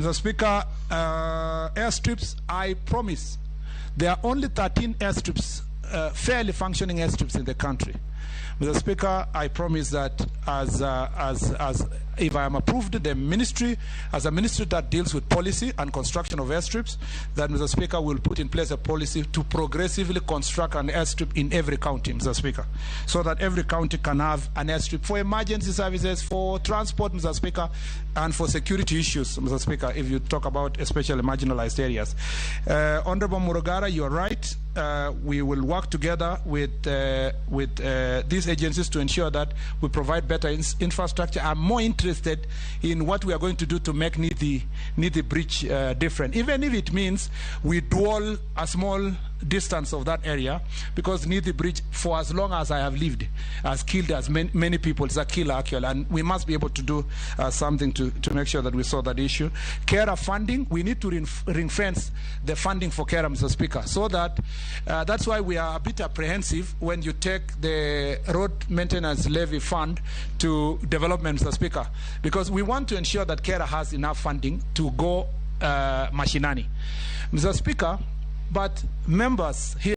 Mr. Speaker, airstrips, I promise, there are only 13 airstrips, fairly functioning airstrips in the country. Mr. Speaker, I promise that as if I am approved, the ministry, as a ministry that deals with policy and construction of airstrips, that Mr. Speaker will put in place a policy to progressively construct an airstrip in every county, Mr. Speaker, so that every county can have an airstrip for emergency services, for transport, Mr. Speaker, and for security issues, Mr. Speaker, if you talk about especially marginalized areas. Honorable Murugara, you are right. We will work together with these agencies to ensure that we provide better infrastructure. I'm more interested in what we are going to do to make Nithi Bridge different, even if it means we dwell a small distance of that area, because Nithi Bridge, for as long as I have lived, has killed as many people. It's a killer, actually, and we must be able to do something to make sure that we solve that issue. Kera funding, we need to ring-fence the funding for Kera, Mr. Speaker, so that that's why we are a bit apprehensive when you take the road maintenance levy fund to development, Mr. Speaker, because we want to ensure that Kera has enough funding to go mashinani, Mr. Speaker. But members here